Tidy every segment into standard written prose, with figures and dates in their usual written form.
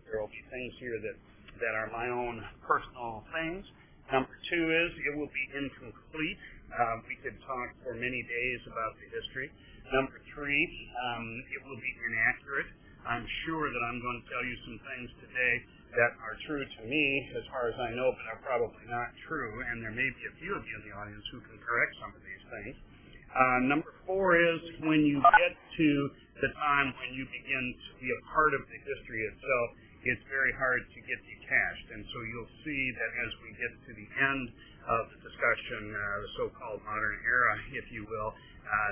There will be things here that are my own personal things. Number two is it will be incomplete. We could talk for many days about the history. Number three, it will be inaccurate. I'm sure that I'm going to tell you some things today that are true to me, as far as I know, but are probably not true, and there may be a few of you in the audience who can correct some of these things. Number four is when you get to the time when you begin to be a part of the history itself, it's very hard to get detached. And so you'll see that as we get to the end of the discussion, the so-called modern era, if you will,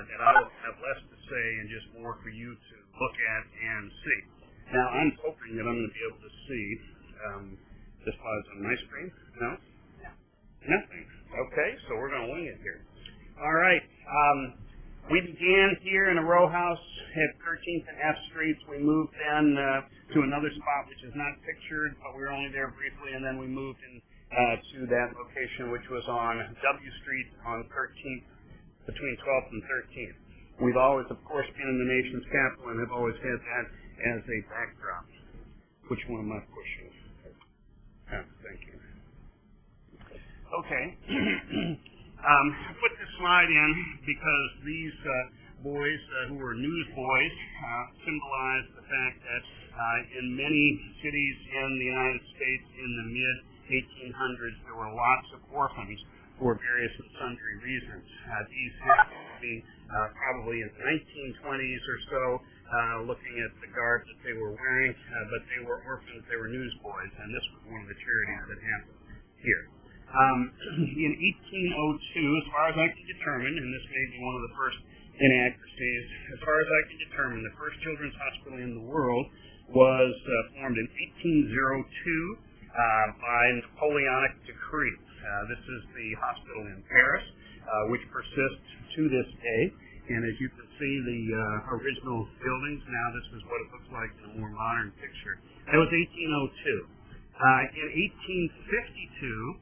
that I will have less to say and just more for you to look at and see. Now, I'm hoping that I'm going to be able to see the slides on my screen. No? Nothing. Okay, so we're going to wing it here. All right. We began here in a row house at 13th and F Streets. We moved then to another spot which is not pictured, but we were only there briefly, and then we moved in to that location which was on W Street on 13th, between 12th and 13th. We've always, of course, been in the nation's capital and have always had that as a backdrop. Which one am I pushing? Thank you. Okay. I put this slide in because these boys, who were newsboys, symbolize the fact that in many cities in the United States in the mid-1800s, there were lots of orphans for various and sundry reasons. These had to be probably in the 1920s or so, looking at the garb that they were wearing, but they were orphans, they were newsboys, and this was one of the charities that happened here. In 1802, as far as I can determine, and this may be one of the first inaccuracies, as far as I can determine, the first children's hospital in the world was formed in 1802 by Napoleonic decree. This is the hospital in Paris, which persists to this day. And as you can see, the original buildings, now this is what it looks like in a more modern picture. That was 1802. In 1852,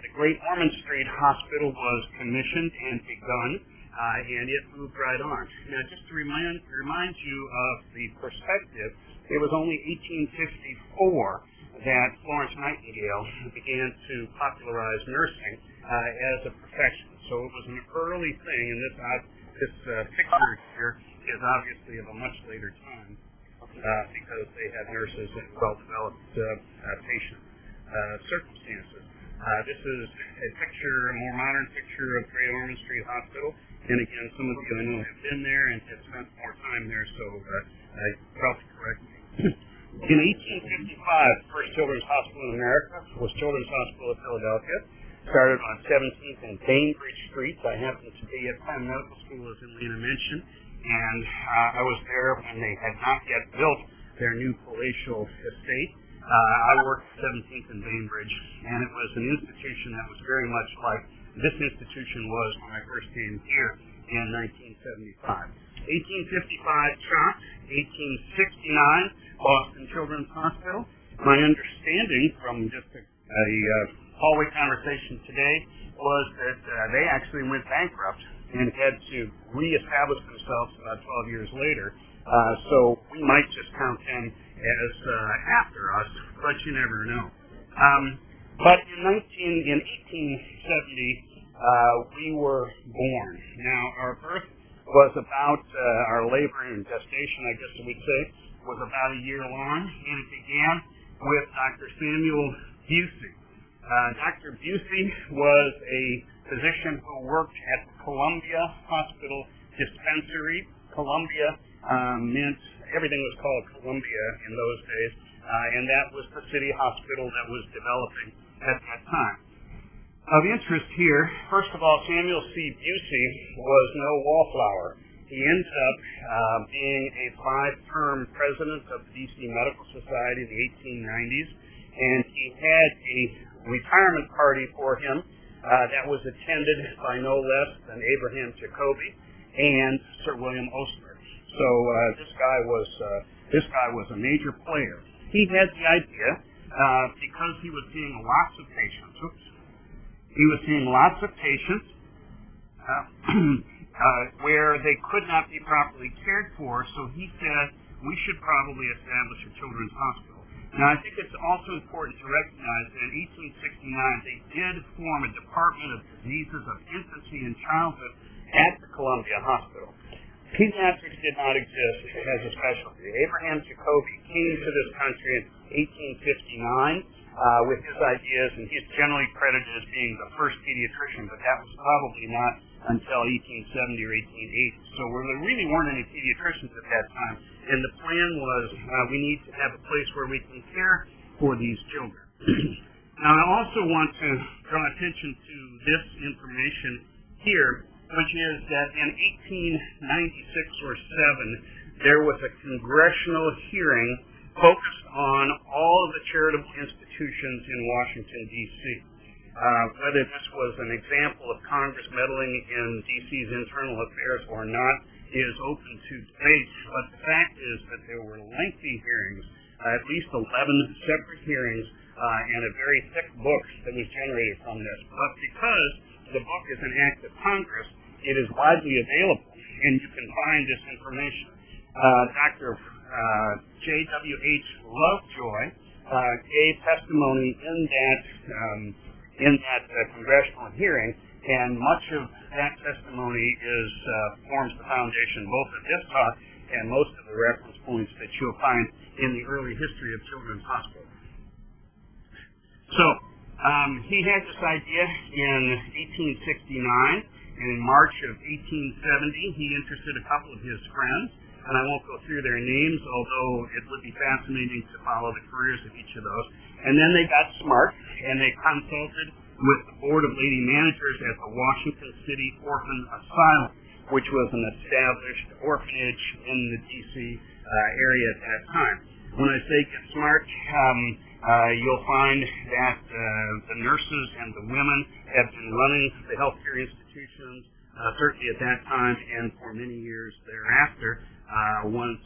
the Great Ormond Street Hospital was commissioned and begun, and it moved right on. Now, just to remind you of the perspective, it was only 1854 that Florence Nightingale began to popularize nursing as a profession. So it was an early thing, and this picture here is obviously of a much later time because they had nurses and well-developed patient circumstances. This is a picture, a more modern picture of Great Ormond Street Hospital. And again, some of you I know have been there and have spent more time there, so probably correct me. In 1855, the first children's hospital in America was Children's Hospital of Philadelphia. Started on 17th and Bainbridge Street. I happened to be at Penn Medical School, as Lena mentioned, and I was there when they had not yet built their new palatial estate. I worked at 17th and Bainbridge, and it was an institution that was very much like this institution was when I first came here in 1975. 1855, CHOP. 1869, Boston Children's Hospital. My understanding from just a hallway conversation today was that they actually went bankrupt and had to reestablish themselves about 12 years later. So we might just count them as after us, but you never know. But in 1870, we were born. Now, our birth was about, our labor and gestation, I guess we'd say, was about a year long, and it began with Dr. Samuel Busey. Dr. Busey was a physician who worked at Columbia Hospital Dispensary. Columbia meant everything was called Columbia in those days, and that was the city hospital that was developing at that time. Of interest here, first of all, Samuel C. Busey was no wallflower. He ended up being a 5-term president of the D.C. Medical Society in the 1890s, and he had a retirement party for him that was attended by no less than Abraham Jacobi and Sir William Osler. So this guy was a major player. He had the idea because he was seeing lots of patients. Where they could not be properly cared for, so he said we should probably establish a children's hospital. Now, I think it's also important to recognize that in 1869, they did form a Department of Diseases of Infancy and Childhood at the Columbia Hospital. Pediatrics did not exist as a specialty. Abraham Jacobi came to this country in 1859 with his ideas, and he's generally credited as being the first pediatrician, but that was probably not until 1870 or 1880. So there really weren't any pediatricians at that time, and the plan was we need to have a place where we can care for these children. Now, I also want to draw attention to this information here, which is that in 1896 or 7, there was a congressional hearing focused on all of the charitable institutions in Washington, D.C. Whether this was an example of Congress meddling in D.C.'s internal affairs or not is open to debate, but the fact is that there were lengthy hearings, at least 11 separate hearings, and a very thick book that was generated from this. But because the book is an act of Congress, it is widely available, and you can find this information. Dr. J.W.H. Lovejoy gave testimony in that congressional hearing, and much of that testimony forms the foundation both of this talk and most of the reference points that you'll find in the early history of Children's Hospital. So, he had this idea in 1869, and in March of 1870, he interested a couple of his friends, and I won't go through their names, although it would be fascinating to follow the careers of each of those. And then they got smart, and they consulted with the Board of Lady Managers at the Washington City Orphan Asylum, which was an established orphanage in the D.C. area at that time. When I say get smart, you'll find that the nurses and the women have been running the healthcare institutions, certainly at that time and for many years thereafter,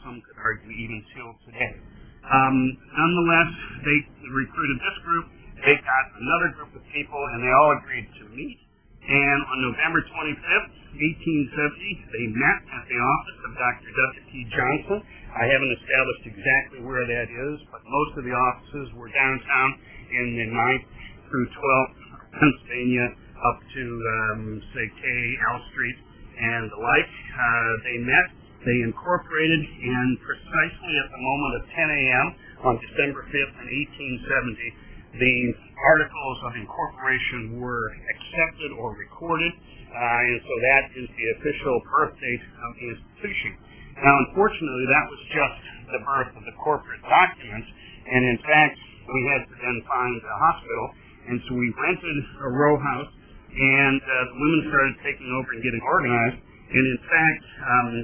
some could argue even till today. Nonetheless, they recruited this group. They got another group of people, and they all agreed to meet. And on November 25th, 1870, they met at the office of Dr. W.T. Johnson. I haven't established exactly where that is, but most of the offices were downtown in the 9th through 12th Pennsylvania up to, say, K, L Street, and the like. They met, they incorporated, and precisely at the moment of 10 a.m. on December 5th in 1870, the articles of incorporation were accepted or recorded, and so that is the official birth date of the institution. Now, unfortunately, that was just the birth of the corporate documents, and in fact, we had to then find a hospital, and so we rented a row house, and the women started taking over and getting organized, and in fact,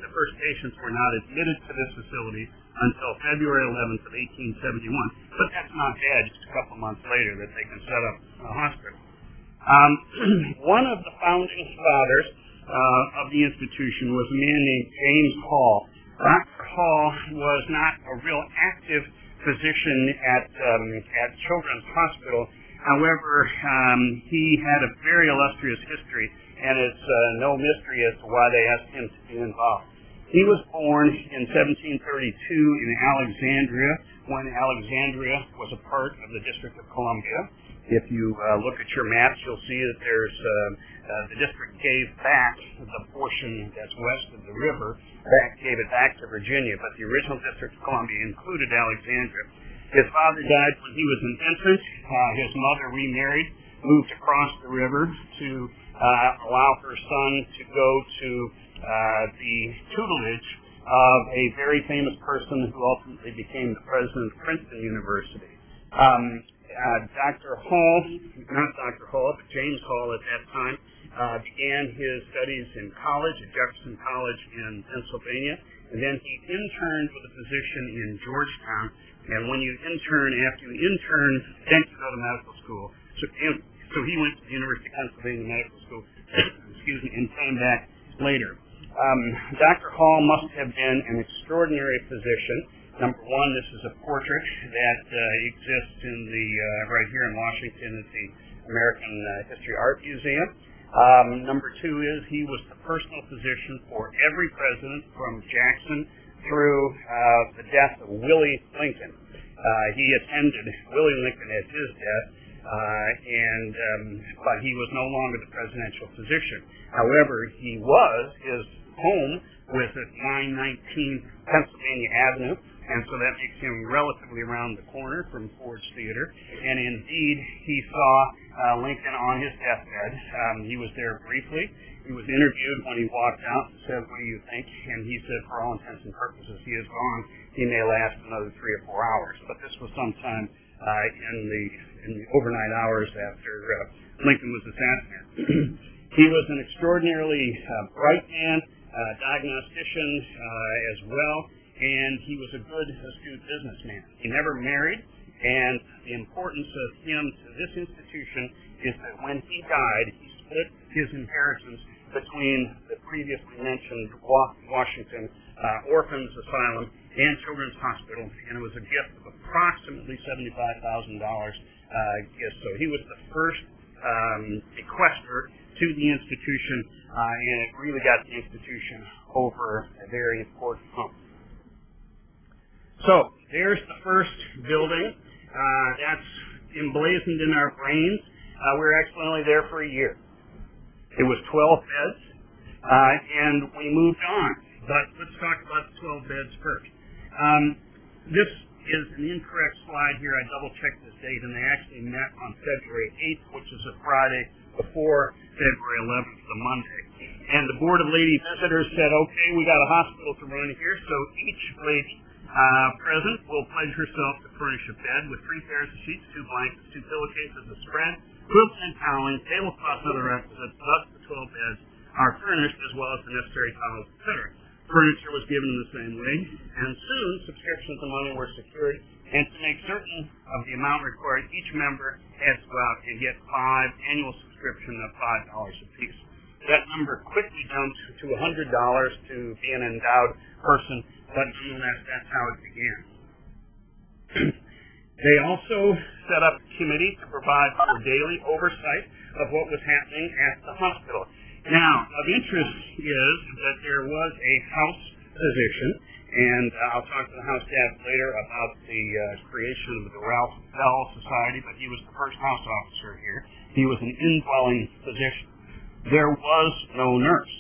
the first patients were not admitted to this facility until February 11th of 1871, but that's not bad, just a couple months later that they can set up a hospital. One of the founding fathers of the institution was a man named James Hall. Dr. Hall was not a real active physician at Children's Hospital. However, he had a very illustrious history, and it's no mystery as to why they asked him to be involved. He was born in 1732 in Alexandria, when Alexandria was a part of the District of Columbia. If you look at your maps, you'll see that there's the district gave back the portion that's west of the river, gave it back to Virginia, but the original District of Columbia included Alexandria. His father died when he was an infant. His mother remarried, moved across the river to allow her son to go to the tutelage of a very famous person who ultimately became the president of Princeton University. Dr. Hall, not Dr. Hall, but James Hall at that time, began his studies in college, at Jefferson College in Pennsylvania, and then he interned with a physician in Georgetown. And when you intern, after you intern, then you go to medical school. So he went to the University of Pennsylvania Medical School, and came back later. Dr. Hall must have been an extraordinary physician. Number one, this is a portrait that exists in the right here in Washington at the American History Art Museum. Number two is he was the personal physician for every president from Jackson through the death of Willie Lincoln. He attended Willie Lincoln at his death, but he was no longer the presidential physician. However, his home was at 919 Pennsylvania Avenue, and so that makes him relatively around the corner from Ford's Theater. And indeed, he saw Lincoln on his deathbed. He was there briefly. He was interviewed when he walked out and said, "What do you think?" And he said, for all intents and purposes, he is gone. He may last another 3 or 4 hours. But this was sometime in the overnight hours after Lincoln was assassinated. He was an extraordinarily bright man, diagnostician as well, and he was a good, astute businessman. He never married, and the importance of him to this institution is that when he died, he split his inheritance between the previously mentioned Washington Orphans Asylum and Children's Hospital, and it was a gift of approximately $75,000 gift. So he was the first bequester to the institution, and it really got the institution over a very important hump. So there's the first building. That's emblazoned in our brains. We were actually only there for a year. It was 12 beds, and we moved on. But let's talk about the 12 beds first. This is an incorrect slide here. I double-checked this date, and they actually met on February 8th, which is a Friday before February 11th, the Monday. And the Board of Lady Visitors said, okay, we got a hospital to run here, so each lady present will pledge herself to furnish a bed with 3 pairs of sheets, 2 blankets, 2 pillowcases, a spread, quilting and toweling, tablecloths, and other requisites. Thus, the 12 beds are furnished, as well as the necessary towels, etc. Furniture was given in the same way, and soon subscriptions and money were secured, and to make certain of the amount required, each member had to go out and get 5 annual subscription of $5 apiece. That number quickly jumped to $100 to be an endowed person, but nonetheless, that's how it began. They also set up a committee to provide for daily oversight of what was happening at the hospital. Now, of interest is that there was a house physician, and I'll talk to the house staff later about the creation of the Ralph Bell Society, but he was the first house officer here. He was an indwelling physician. There was no nurse.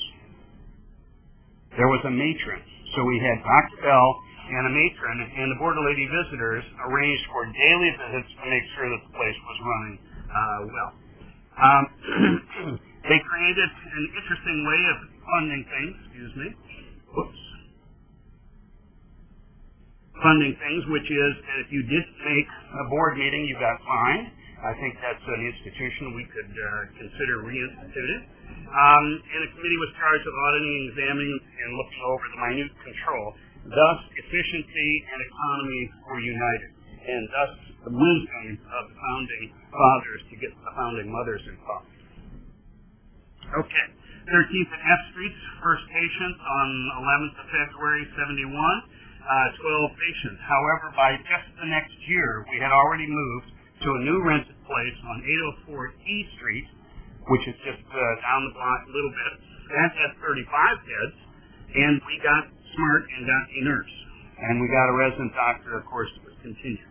There was a matron. So we had Dr. Bell and a matron, and the Board of Lady Visitors arranged for daily visits to make sure that the place was running well. They created an interesting way of funding things, which is that if you didn't make a board meeting, you got fined. I think that's an institution we could consider reinstituted. And a committee was charged with auditing, examining, and looking over the minute control. Thus, efficiency and economy were united, and thus the wisdom of the founding fathers to get the founding mothers involved. Okay, 13th and F Streets, first patient on 11th of February, 71, 12 patients. However, by just the next year, we had already moved to a new rented place on 804 E Street, which is just down the block a little bit. That had 35 beds, and we got smart and got a nurse. And we got a resident doctor, of course, to continue.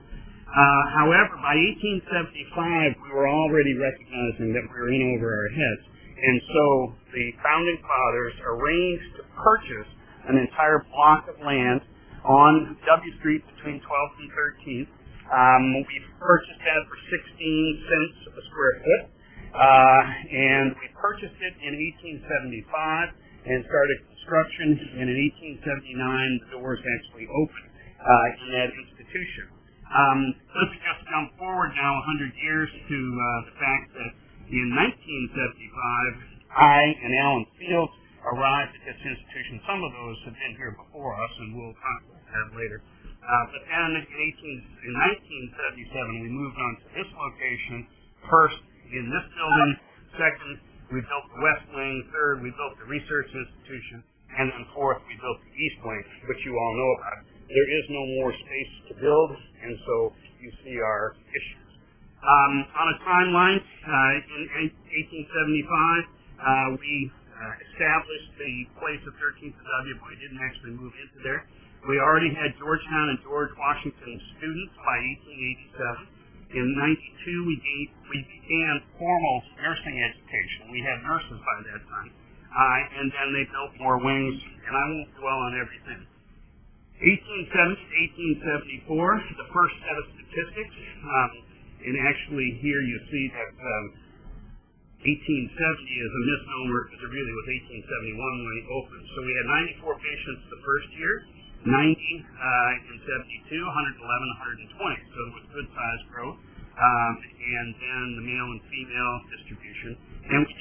However, by 1875, we were already recognizing that we were in over our heads. And so the founding fathers arranged to purchase an entire block of land on W Street between 12th and 13th. We purchased that for 16 cents a square foot. And we purchased it in 1875 and started construction, and in 1879 the doors actually opened in that institution. Let's just jump forward now 100 years to the fact that in 1975 I and Alan Fields arrived at this institution. Some of those have been here before us, and we'll talk about that later. But then in 1977 we moved on to this location, first in this building, second we built the West Wing, third we built the Research Institution, and then fourth we built the East Wing, which you all know about. There is no more space to build, and so you see our issues. On a timeline, in 1875, we established the place of 13th W, but we didn't actually move into there. We already had Georgetown and George Washington students by 1887. In 92, we began formal nursing education. We had nurses by that time. And then they built more wings, and I won't dwell on everything. 1870 to 1874, the first set of statistics, and actually here you see that 1870 is a misnomer because it really was 1871 when it opened. So we had 94 patients the first year, 90 in 72, 111, 120. So it was good size growth. And then the male and female distribution. And we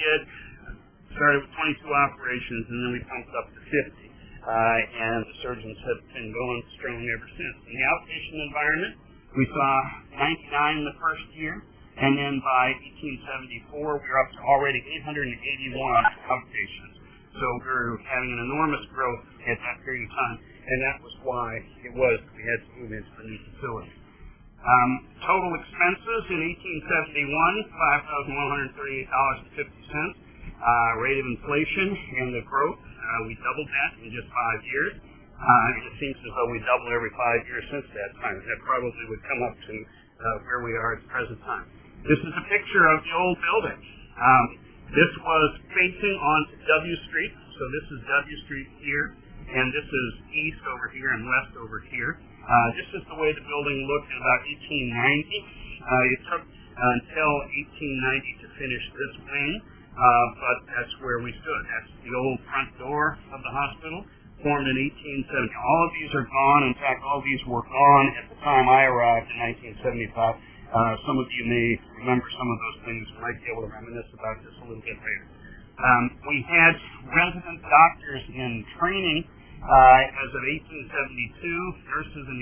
started with 22 operations, and then we pumped up to 50. And the surgeons have been going strong ever since. In the outpatient environment, we saw 99 in the first year, and then by 1874, we were up to already 881 outpatients. So we were having an enormous growth at that period of time, and that was why we had to move into the new facility. Total expenses in 1871, $5,138.50. Rate of inflation and the growth, we doubled that in just 5 years. It seems as though we doubled every 5 years since that time. That probably would come up to where we are at the present time. This is a picture of the old building. This was facing onto W Street. So this is W Street here, and this is east over here and west over here. This is the way the building looked in about 1890. It took until 1890 to finish this wing. But that's where we stood. That's the old front door of the hospital, formed in 1870. All of these are gone. In fact, all of these were gone at the time I arrived in 1975. Some of you may remember some of those things. We might be able to reminisce about this a little bit later. We had resident doctors in training as of 1872, nurses in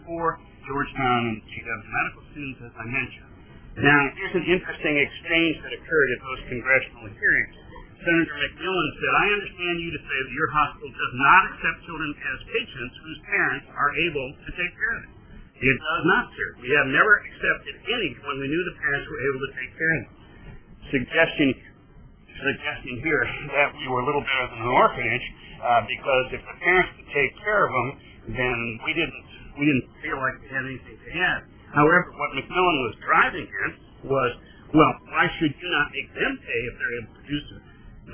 1884, Georgetown and GW medical students, as I mentioned. Now, here's an interesting exchange that occurred at those congressional hearings. Senator McMillan said, I understand you to say that your hospital does not accept children as patients whose parents are able to take care of them. It does not, sir. We have never accepted any when we knew the parents were able to take care of them. Suggesting here that we were a little better than an orphanage, because if the parents could take care of them, then we didn't feel like we had anything to add. However, what McMillan was driving at was, well, why should you not make them pay if they're able to do so?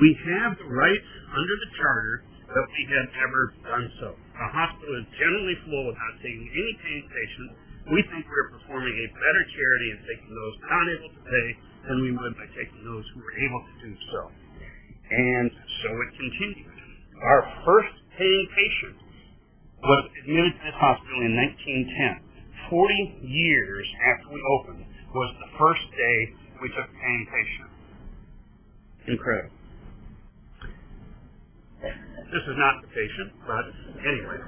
We have the right under the charter, but we have never done so. The hospital is generally full without taking any paying patients. We think we're performing a better charity in taking those not able to pay than we would by taking those who were able to do so. And so it continued. Our first paying patient was admitted to this hospital in 1910. 40 years after we opened was the first day we took a paying patient. Incredible. This is not the patient, but anyway.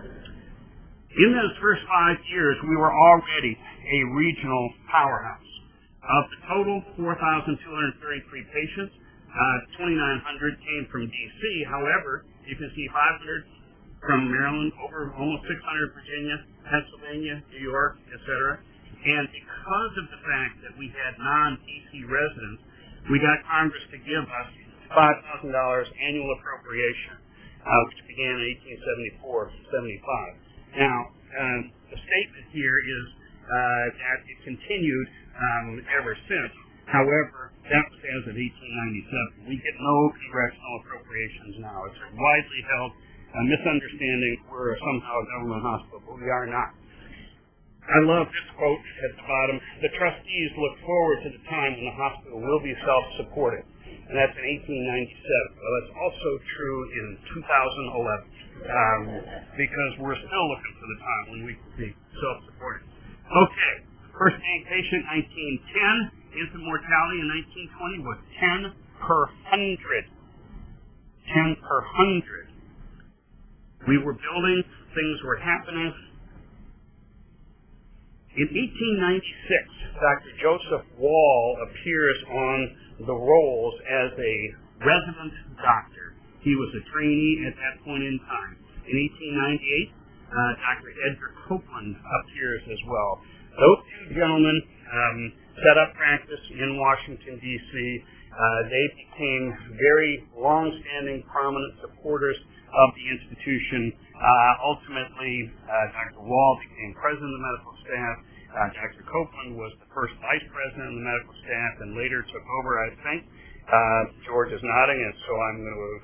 In those first 5 years, we were already a regional powerhouse. Of the total 4,233 patients, 2,900 came from D.C. However, you can see 500 from Maryland, over almost 600 Virginia, Pennsylvania, New York, etc. And because of the fact that we had non-D.C. residents, we got Congress to give us $5,000 annual appropriation, which began in 1874-75. Now, the statement here is that it continued ever since. However, that was as of 1897. We get no congressional appropriations now. It's widely held misunderstanding we're somehow a government hospital, but we are not. I love this quote at the bottom. The trustees look forward to the time when the hospital will be self-supporting. And that's in 1897. Well, that's also true in 2011, because we're still looking for the time when we can be self-supporting. Okay, first paying patient 1910. Infant mortality in 1920 was 10 per 100. 10 per 100. We were building, things were happening. In 1896, Dr. Joseph Wall appears on the rolls as a resident doctor. He was a trainee at that point in time. In 1898, Dr. Edgar Copeland appears as well. Those two gentlemen set up practice in Washington, D.C. They became very long-standing, prominent supporters of the institution. Ultimately, Dr. Wall became president of the medical staff. Dr. Copeland was the first vice president of the medical staff and later took over, I think. George is nodding, and so I'm going to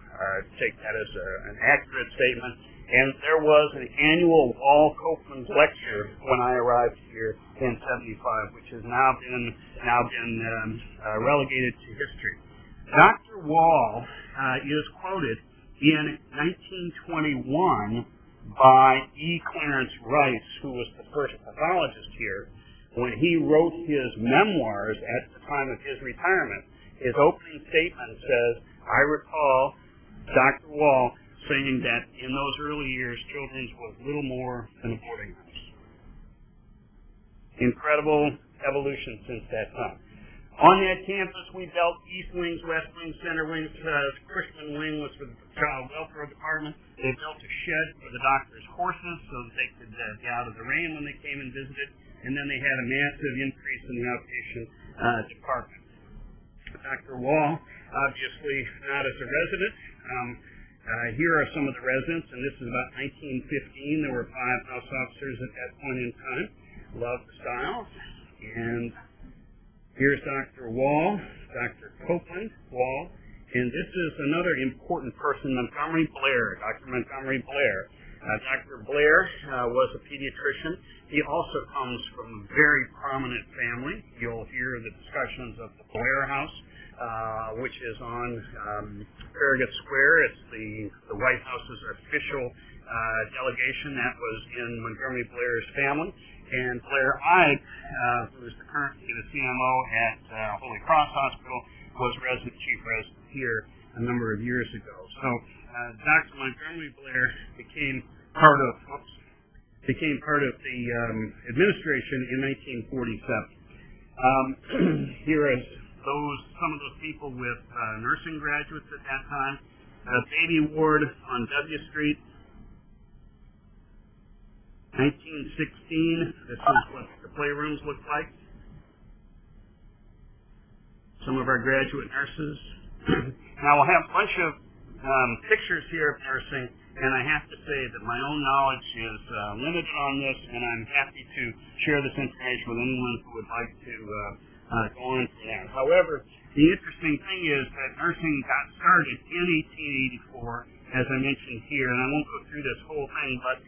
take that as an accurate statement. And there was an annual Wall-Copeland lecture when I arrived here in '75, which has now been relegated to history. Dr. Wall is quoted in 1921 by E. Clarence Rice, who was the first pathologist here, when he wrote his memoirs at the time of his retirement. His opening statement says, "I recall Dr. Wall saying that in those early years, Children's was little more than a boarding house." Incredible evolution since that time. On that campus, we built east wings, west wings, center wings. Cushman wing was for the child welfare department. They built a shed for the doctor's horses so that they could be out of the rain when they came and visited. And then they had a massive increase in the outpatient department. Dr. Wall, obviously not as a resident. Here are some of the residents, and this is about 1915. There were 5 house officers at that point in time. Love the styles. And here's Dr. Wall, Dr. Copeland Wall, and this is another important person, Montgomery Blair, Dr. Montgomery Blair. Dr. Blair was a pediatrician. He also comes from a very prominent family. You'll hear the discussions of the Blair House, which is on Farragut Square. It's the White House's official delegation that was in Montgomery Blair's family. And Blair Ide, who is currently the CMO at Holy Cross Hospital, was chief resident here a number of years ago. So Dr. Montgomery Blair became part of the administration in 1947. Here is some of those people with nursing graduates at that time. Baby ward on W Street. 1916, this is what the playrooms look like. Some of our graduate nurses. Now we'll have a bunch of pictures here of nursing, and I have to say that my own knowledge is limited on this, and I'm happy to share this information with anyone who would like to go on from that. However, the interesting thing is that nursing got started in 1884, as I mentioned here, and I won't go through this whole thing, but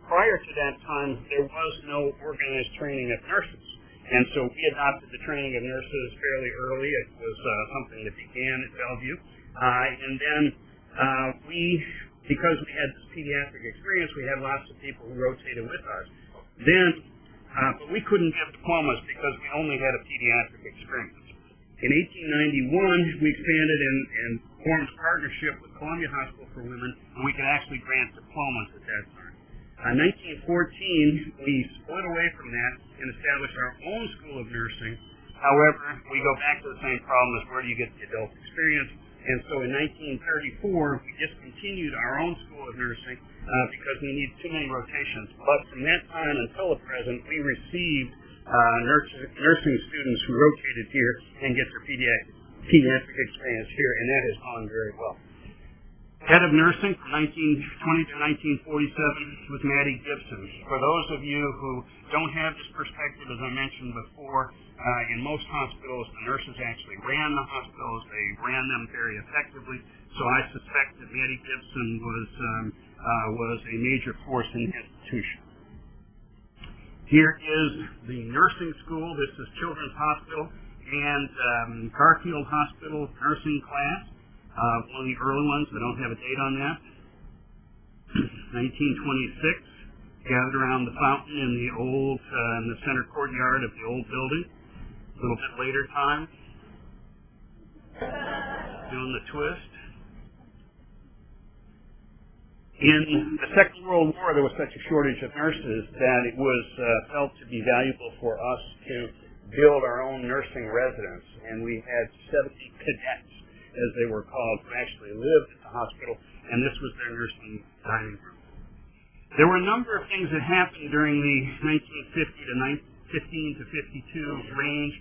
prior to that time, there was no organized training of nurses. And so we adopted the training of nurses fairly early. It was something that began at Bellevue. And then because we had this pediatric experience, we had lots of people who rotated with us. Then, but we couldn't give diplomas because we only had a pediatric experience. In 1891, we expanded and formed a partnership with Columbia Hospital for Women, and we could actually grant diplomas at that time. In 1914, we split away from that and established our own school of nursing. However, we go back to the same problem as where do you get the adult experience? And so in 1934, we discontinued our own school of nursing because we needed too many rotations. But from that time until the present, we received nursing students who rotated here and get their pediatric experience here, and that has gone very well. Head of nursing from 1920 to 1947 was Maddie Gibson. For those of you who don't have this perspective, as I mentioned before, in most hospitals, the nurses actually ran the hospitals. They ran them very effectively. So I suspect that Maddie Gibson was a major force in the institution. Here is the nursing school. This is Children's Hospital and Garfield Hospital nursing class. One of the early ones. I don't have a date on that. 1926. Gathered around the fountain in the old, in the center courtyard of the old building. A little bit later time. Doing the twist. In the Second World War, there was such a shortage of nurses that it was felt to be valuable for us to build our own nursing residence. And we had 70 cadets, as they were called, who actually lived at the hospital, and this was their nursing dining room. There were a number of things that happened during the 1950 to 15 to 52 range.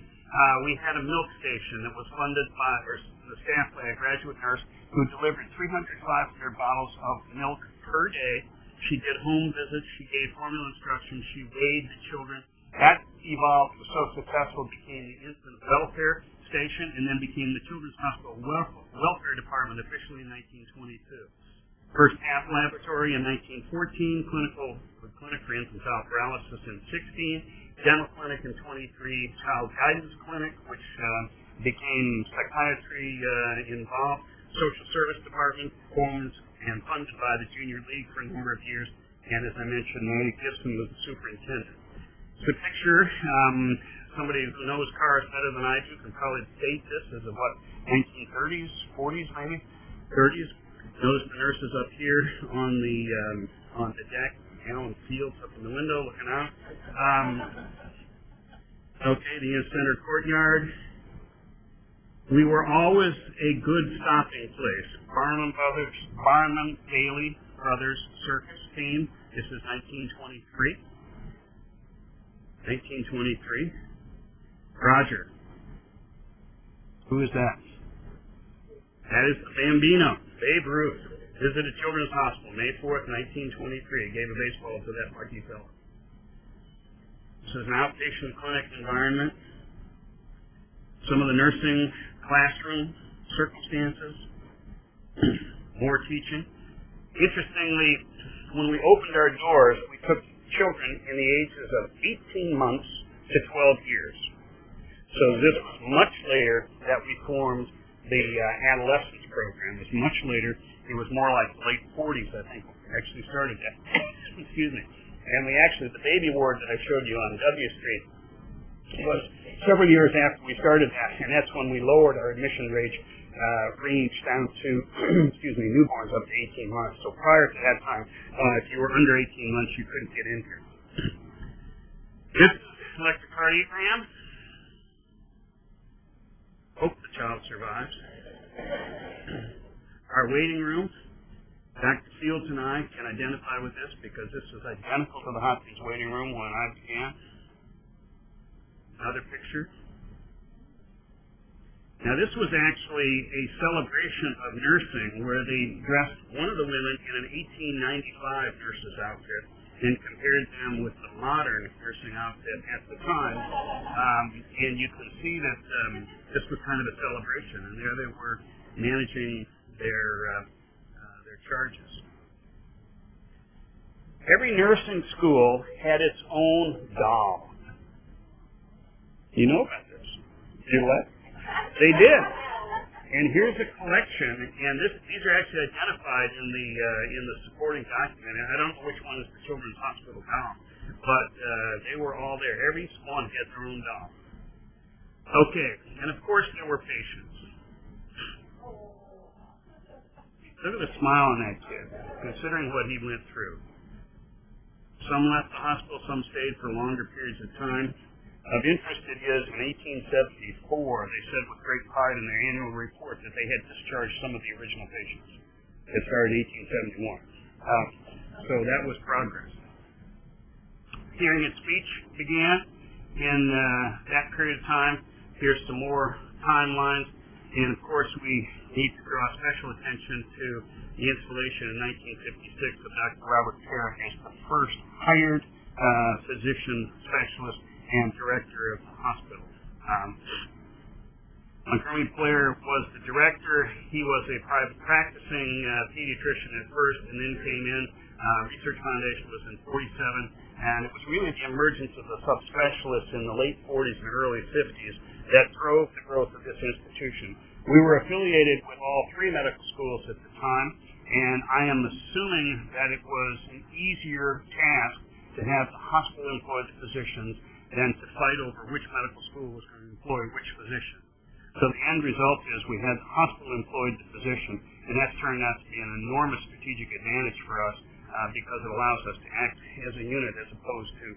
We had a milk station that was funded by, or the staff by a graduate nurse who delivered 300 500 bottles of milk per day. She did home visits. She gave formula instructions. She weighed the children. That evolved, was so successful, became the infant welfare station, and then became the Children's Hospital Welfare Department officially in 1922. First app laboratory in 1914, clinic for infantile paralysis in 16, dental clinic in 23, child guidance clinic, which became psychiatry involved, social service department, formed and funded by the Junior League for a number of years, and as I mentioned, Mary Gibson was the superintendent. The picture, somebody who knows cars better than I do can probably date this as of what, 1930s, 40s maybe, 30s. Notice the nurses up here on the deck, Alan Fields up in the window looking out. Okay, the in-center courtyard. We were always a good stopping place. Barnum Bailey Brothers Circus team. This is 1923. 1923. Roger. Who is that? That is the Bambino. Babe Ruth visited Children's Hospital May 4th, 1923. Gave a baseball to that lucky fellow. This is an outpatient clinic environment. Some of the nursing classroom circumstances. More teaching. Interestingly, when we opened our doors, we took children in the ages of 18 months to 12 years. So this was much later that we formed the adolescence program. It was much later. It was more like the late 40s, I think, we actually started that. Excuse me. And we actually, the baby ward that I showed you on W Street was several years after we started that, and that's when we lowered our admission range down to, newborns up to 18 months. So prior to that time, if you were under 18 months, you couldn't get in here. This is electrocardiogram. Hope the child survives. Our waiting room. Dr. Fields and I can identify with this because this is identical to the Hopkins waiting room when I began. Another picture. Now this was actually a celebration of nursing where they dressed one of the women in an 1895 nurse's outfit and compared them with the modern nursing outfit at the time. And you can see that this was kind of a celebration, and there they were managing their charges. Every nursing school had its own doll. You know about this? You what? They did. And here's a collection, and these are actually identified in the supporting document. And I don't know which one is the Children's Hospital doll, but they were all there. Every one had their own doll. Okay, and of course there were patients. Look at the smile on that kid, considering what he went through. Some left the hospital, some stayed for longer periods of time. Of interest it is, in 1874, they said with great pride in their annual report that they had discharged some of the original patients. It started in 1871. So that was progress. Hearing and speech began in that period of time. Here's some more timelines. And of course, we need to draw special attention to the installation in 1956 of Dr. Robert Parrot as the first hired physician specialist and director of the hospital. Montgomery Blair was the director. He was a private practicing pediatrician at first and then came in. Research Foundation was in 47, and it was really the emergence of the subspecialists in the late 40s and early 50s that drove the growth of this institution. We were affiliated with all three medical schools at the time, and I am assuming that it was an easier task to have the hospital employ the physicians than to fight over which medical school was going to employ which physician. So the end result is we had the hospital employed the physician, and that's turned out to be an enormous strategic advantage for us because it allows us to act as a unit as opposed to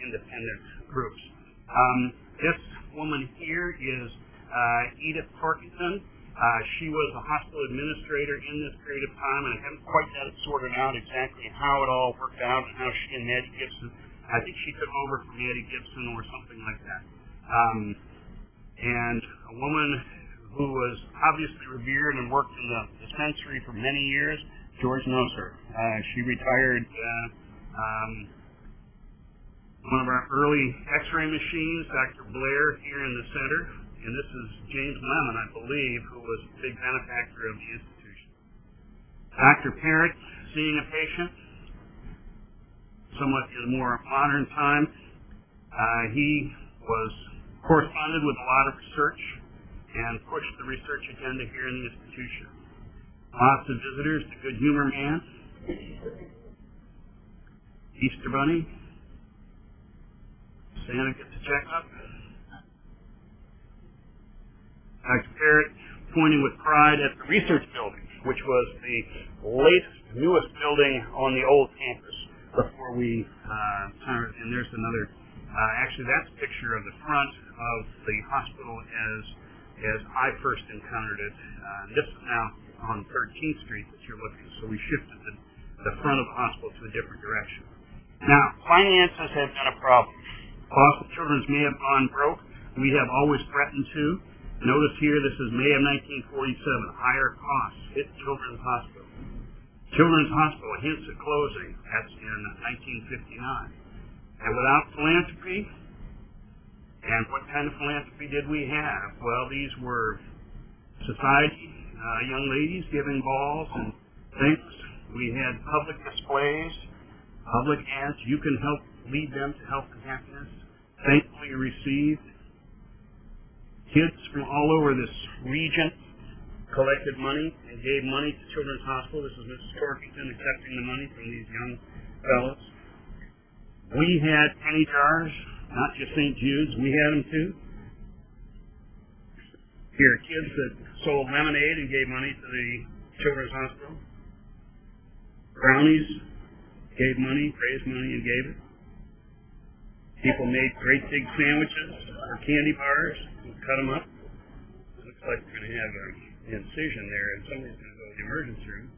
independent groups. This woman here is Edith Parkinson. She was a hospital administrator in this period of time, and I haven't quite got it sorted out exactly how it all worked out and how she and Ned Gibson I think she took over from Addie Gibson or something like that. And a woman who was obviously revered and worked in the dispensary for many years, George knows her. She retired one of our early x-ray machines, Dr. Blair, here in the center. And this is James Lemon, I believe, who was a big benefactor of the institution. Dr. Parrot, seeing a patient, somewhat in a more modern time. He was corresponded with a lot of research and pushed the research agenda here in the institution. Lots of visitors, the good humor man, Easter Bunny, Santa gets a checkup. Dr. Parrot pointing with pride at the research building, which was the latest, newest building on the old campus before we turned. And there's another, actually that's a picture of the front of the hospital as I first encountered it. This is now on 13th Street that you're looking, so we shifted the front of the hospital to a different direction. Now, finances have been a problem. Boston Children's may have gone broke. We have always threatened to. Notice here, this is May of 1947. Higher costs hit Children's Hospital. Children's Hospital hints at closing. That's in 1959. And without philanthropy, and what kind of philanthropy did we have? Well, these were society, young ladies giving balls and things. We had public displays, public ads. You can help lead them to health and happiness. Thankfully received. Kids from all over this region collected money and gave money to Children's Hospital. This is Mrs. Torkington accepting the money from these young fellows. We had penny jars, not just St. Jude's, we had them too. Here, kids that sold lemonade and gave money to the Children's Hospital. Brownies gave money, raised money and gave it. People made great big sandwiches or candy bars and cut them up. It looks like we're going to have an incision there and somebody's going to go to the emergency room.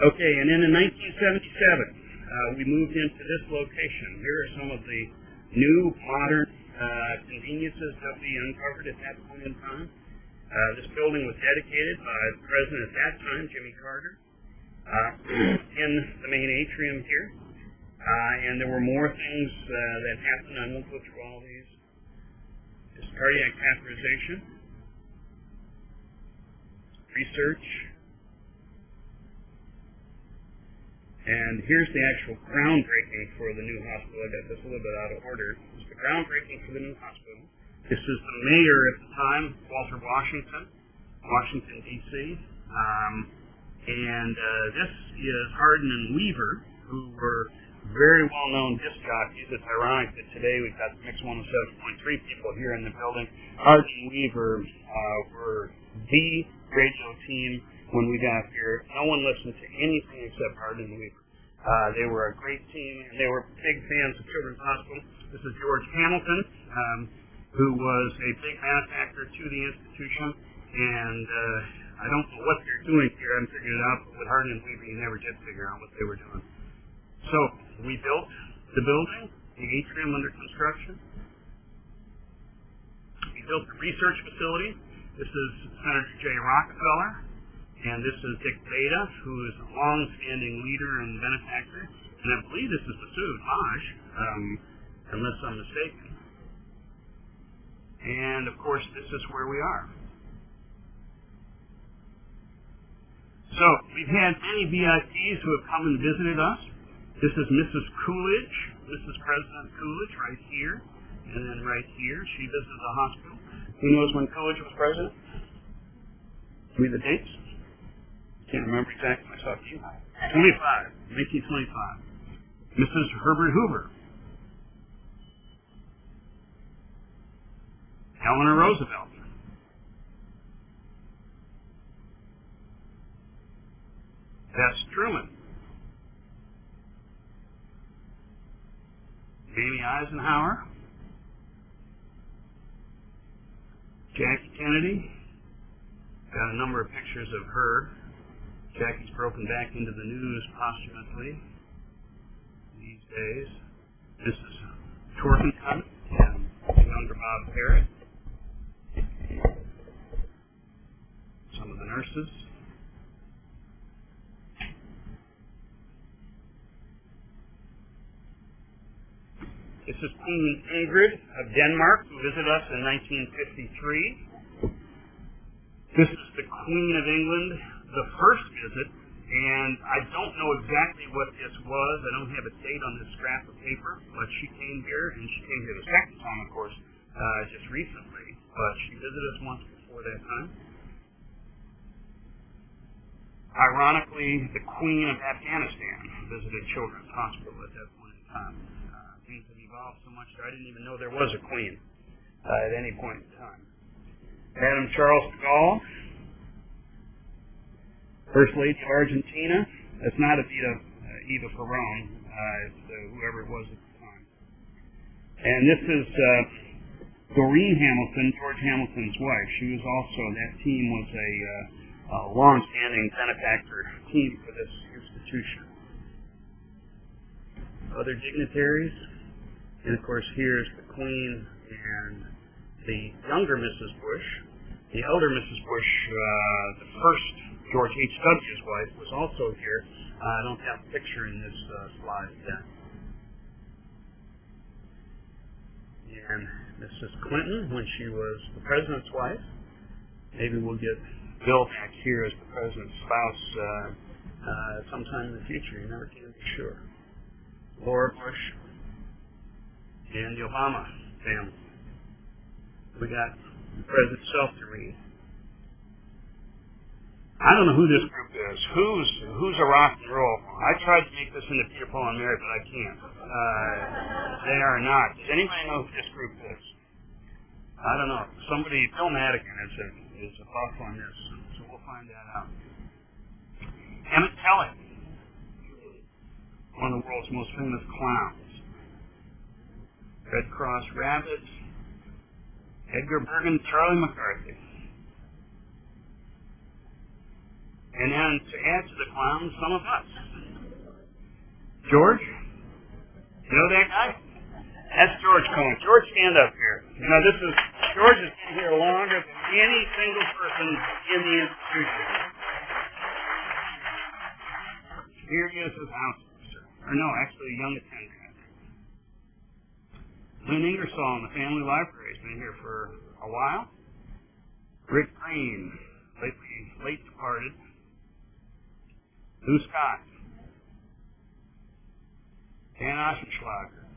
Okay, and then in 1977, we moved into this location. Here are some of the new, modern conveniences that we uncovered at that point in time. This building was dedicated by the president at that time, Jimmy Carter, in the main atrium here. And there were more things that happened. I won't go through all these. Just cardiac catheterization, research, and here's the actual groundbreaking for the new hospital. I got this a little bit out of order. This is the groundbreaking for the new hospital. This is the mayor at the time, Walter Washington, D.C. And this is Hardin and Weaver, who were very well-known disc jockeys. It's ironic that today we've got Mix 107.3 people here in the building. Hardin and Weaver were the radio team when we got here. No one listened to anything except Hardin and Weaver. They were a great team, and they were big fans of Children's Hospital. This is George Hamilton, who was a big benefactor to the institution, and I don't know what they're doing here. I haven't figured it out, but with Hardin and Weaver, you never did figure out what they were doing. So we built the building, the atrium under construction. We built the research facility. This is Senator J. Rockefeller, and this is Dick Beta, who is a long-standing leader and benefactor. And I believe this is the Sud Lodge, unless I'm mistaken. And, of course, this is where we are. So we've had many VIPs who have come and visited us. This is Mrs. Coolidge, Mrs. President Coolidge, right here, and then right here. She visited the hospital. Who knows when Coolidge was president? Read the dates. Can't remember exactly myself. 1925. Mrs. Herbert Hoover. Eleanor Roosevelt. Bess Truman. Mamie Eisenhower, Jackie Kennedy. Got a number of pictures of her. Jackie's broken back into the news posthumously these days. This is Torkenson and younger Bob Parrot. Some of the nurses. This is Queen Ingrid of Denmark, who visited us in 1953. This is the Queen of England, the first visit, and I don't know exactly what this was. I don't have a date on this scrap of paper, but she came here, and she came here the second time, of course, just recently, but she visited us once before that time. Ironically, the Queen of Afghanistan visited Children's Hospital at that point in time. Things have evolved so much that I didn't even know there was a queen at any point in time. Madam Charles de Gaulle, First Lady of Argentina. That's not Eva Perón, it's whoever it was at the time. And this is Doreen Hamilton, George Hamilton's wife. She was also, that team was a long-standing benefactor team for this institution. Other dignitaries. And of course, here's the Queen and the younger Mrs. Bush. The elder Mrs. Bush, the first George H.W.'s wife, was also here. I don't have a picture in this slide yet. And Mrs. Clinton, when she was the president's wife. Maybe we'll get Bill back here as the president's spouse sometime in the future. You never can be sure. Laura Bush. And the Obama family. We got the president himself to read. I don't know who this group is. Who's a rock and roll? I tried to make this into Peter, Paul, and Mary, but I can't. They are not. Does anybody know who this group is? I don't know. Somebody, Phil Madigan is a buff on this, so we'll find that out. Emmett Kelly, one of the world's most famous clowns. Red Cross Rabbits, Edgar Bergen, Charlie McCarthy. And then to add to the clowns, some of us. George? You know that guy? That's George Cohen. George, stand up here. You know, George has been here longer than any single person in the institution. Here he is as house officer. Or no, actually a young attendant. Lynn Ingersoll in the family library has been here for a while. Rick Green, late departed. Lou Scott. Dan Oschenschlager.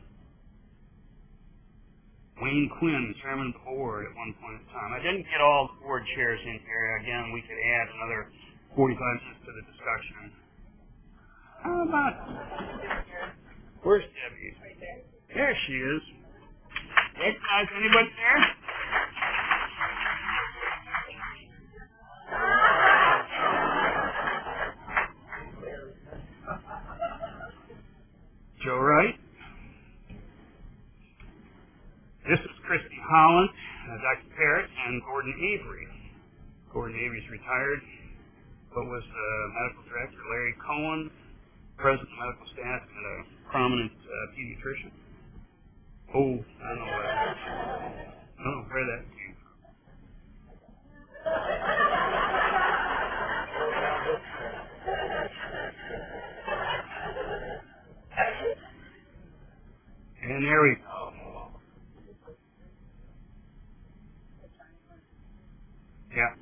Wayne Quinn, chairman of the board at one point in time. I didn't get all the board chairs in here. Again, we could add another 45 minutes to the discussion. How about... Where's Debbie? There she is. Hey guys, anybody there? Joe Wright. This is Christy Holland, Dr. Parrot, and Gordon Avery. Gordon Avery's retired, but was the medical director. Larry Cohen, president of medical staff, and a prominent pediatrician. Oh, I don't know where that came from. I don't know where that came from. And there we go. Yeah.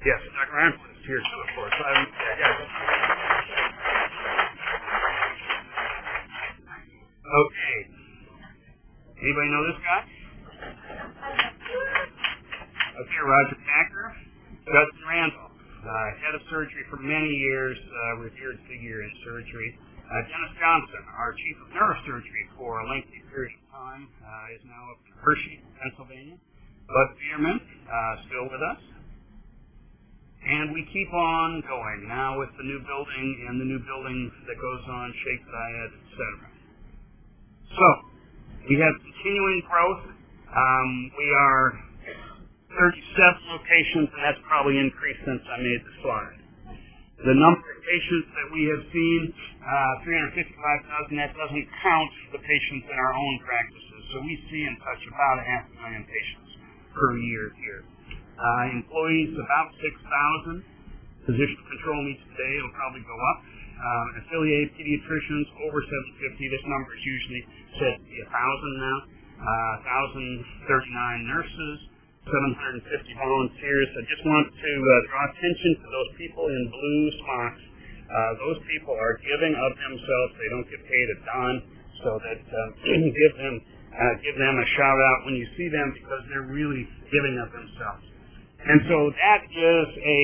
Yes, Dr. Ironwood is here too, of course. Okay. Anybody know this guy? Okay, Roger Packer, Judson Randall, head of surgery for many years, revered figure in surgery. Dennis Johnson, our chief of neurosurgery for a lengthy period of time, is now up in Hershey, Pennsylvania. Bud Bierman, still with us. And we keep on going now with the new building and the new building that goes on, Sheikh Zayed, etc. So, we have continuing growth. We are 37 locations, and that's probably increased since I made the slide. The number of patients that we have seen, 355,000, that doesn't count the patients in our own practices. So we see and touch about 500,000 patients per year here. Employees, about 6,000. Physician control needs today, it'll probably go up. Affiliated pediatricians, over 750. This number is usually said to be 1,000 now. 1,039 nurses, 750 volunteers. I just want to draw attention to those people in blue smocks. Those people are giving of themselves. They don't get paid a dime, so that give them a shout out when you see them, because they're really giving of themselves. And so that is a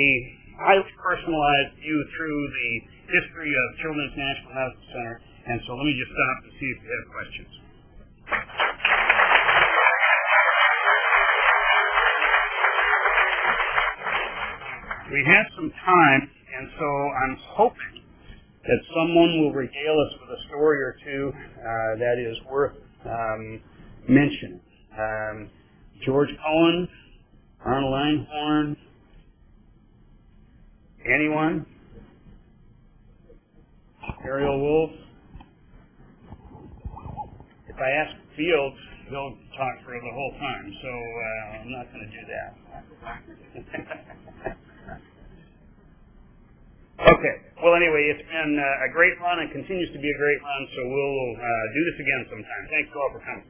highly personalized view through the history of Children's National Medical Center. And so let me just stop and see if you have questions. We have some time, and so I'm hoping that someone will regale us with a story or two that is worth mentioning. George Cohen, Arnold Einhorn, anyone? Ariel Wolf? If I ask Fields, he'll talk for the whole time, so I'm not going to do that. Okay. Well, anyway, it's been a great run and continues to be a great run, so we'll do this again sometime. Thanks all for coming.